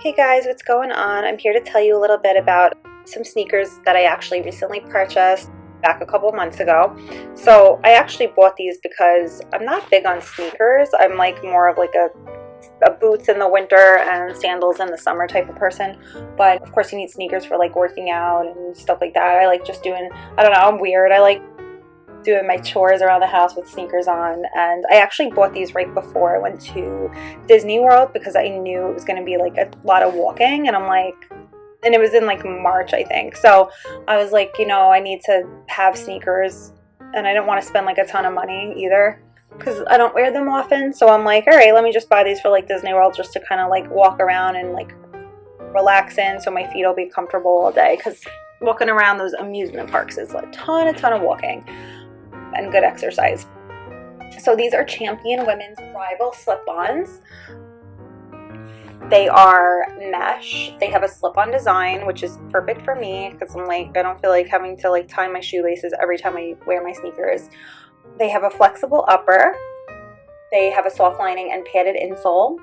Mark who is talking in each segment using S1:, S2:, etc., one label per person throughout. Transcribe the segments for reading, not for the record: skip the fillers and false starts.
S1: Hey guys, what's going on? I'm here to tell you a little bit about some sneakers that I actually recently purchased back a couple months ago. So I actually bought these because I'm not big on sneakers. I'm like more of like a boots in the winter and sandals in the summer type of person. But of course you need sneakers for like working out and stuff like that. I like just doing, I don't know, I'm weird. I like doing my chores around the house with sneakers on, and I actually bought these right before I went to Disney World because I knew it was going to be like a lot of walking, and I'm like, and it was in like March I think, so I was like, you know, I need to have sneakers and I don't want to spend like a ton of money either because I don't wear them often. So I'm like, all right, let me just buy these for like Disney World just to kind of like walk around and like relax in, so my feet will be comfortable all day, because walking around those amusement parks is a ton of walking and good exercise. So these are Champion Women's Rival slip-ons. They are mesh. They have a slip-on design, which is perfect for me because I'm like, I don't feel like having to like tie my shoelaces every time I wear my sneakers. They have a flexible upper. They have a soft lining and padded insole.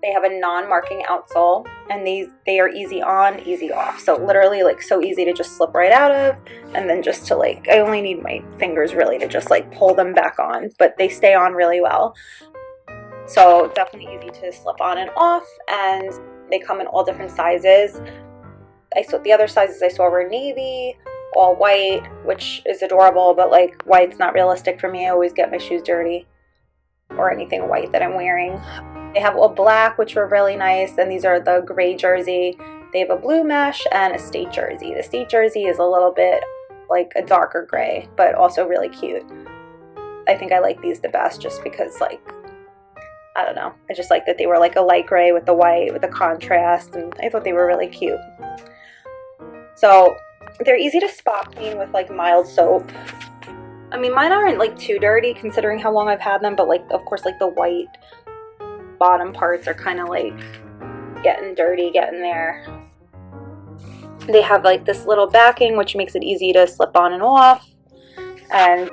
S1: They have a non-marking outsole, and they are easy on, easy off. So literally like so easy to just slip right out of, and then just to like, I only need my fingers really to just like pull them back on, but they stay on really well. So definitely easy to slip on and off, and they come in all different sizes. The other sizes I saw were navy, all white, which is adorable, but like white's not realistic for me. I always get my shoes dirty or anything white that I'm wearing. They have all black, which were really nice, and these are the gray jersey. They have a blue mesh and a state jersey. The state jersey is a little bit like a darker gray, but also really cute. I think I like these the best just because, like, I don't know, I just like that they were like a light gray with the white, with the contrast, and I thought they were really cute. So they're easy to spot clean with like mild soap. I mean, mine aren't like too dirty considering how long I've had them, but like, of course, like the white bottom parts are kind of like getting dirty, getting there. They have like this little backing, which makes it easy to slip on and off. And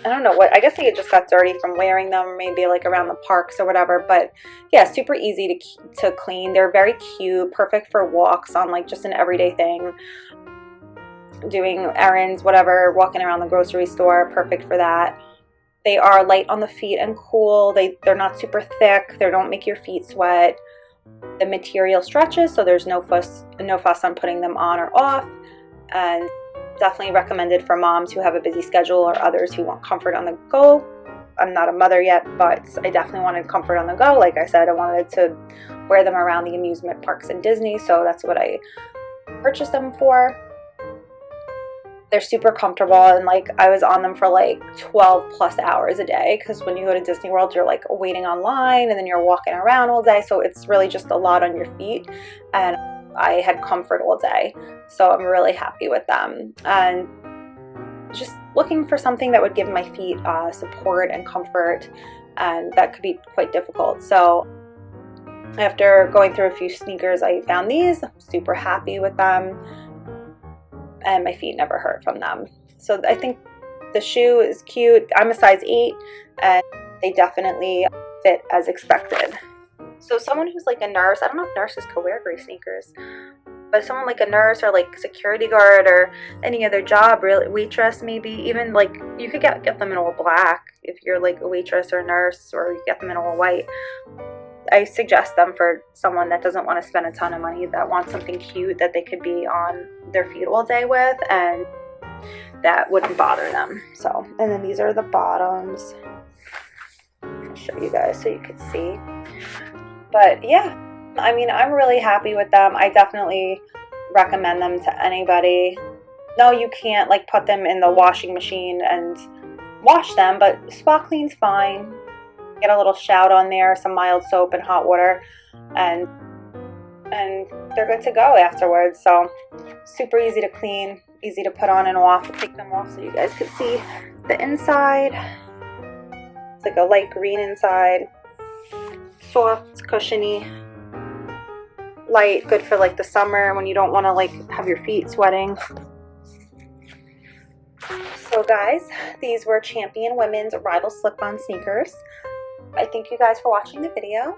S1: I don't know what, I guess they just got dirty from wearing them, maybe like around the parks or whatever. But yeah, super easy to clean. They're very cute, perfect for walks on like just an everyday thing. Doing errands, whatever, walking around the grocery store, perfect for that. They are light on the feet and cool. They're not super thick. They don't make your feet sweat. The material stretches, so there's no fuss on putting them on or off. And definitely recommended for moms who have a busy schedule or others who want comfort on the go. I'm not a mother yet, but I definitely wanted comfort on the go. Like I said, I wanted to wear them around the amusement parks in Disney, so that's what I purchased them for. They're super comfortable, and like I was on them for like 12 plus hours a day, because when you go to Disney World you're like waiting online and then you're walking around all day, so it's really just a lot on your feet, and I had comfort all day, so I'm really happy with them. And just looking for something that would give my feet support and comfort, and that could be quite difficult. So after going through a few sneakers, I found these. I'm super happy with them, and my feet never hurt from them. So I think the shoe is cute. I'm a size 8, and they definitely fit as expected. So someone who's like a nurse, I don't know if nurses could wear gray sneakers, but someone like a nurse or like security guard or any other job, really, waitress maybe, even like you could get them in all black if you're like a waitress or a nurse, or you get them in all white. I suggest them for someone that doesn't want to spend a ton of money, that wants something cute that they could be on their feet all day with, and that wouldn't bother them. So, and then these are the bottoms. I'll show you guys so you could see. But yeah, I mean, I'm really happy with them. I definitely recommend them to anybody. No, you can't like put them in the washing machine and wash them, but spot clean's fine. Get a little shout on there, some mild soap and hot water, and they're good to go afterwards. So super easy to clean, easy to put on and off. I'll take them off so you guys can see the inside. It's like a light green inside, soft, cushiony, light, good for like the summer when you don't want to like have your feet sweating. So guys, these were Champion Women's Rival slip-on sneakers. I thank you guys for watching the video,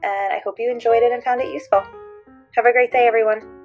S1: and I hope you enjoyed it and found it useful. Have a great day, everyone.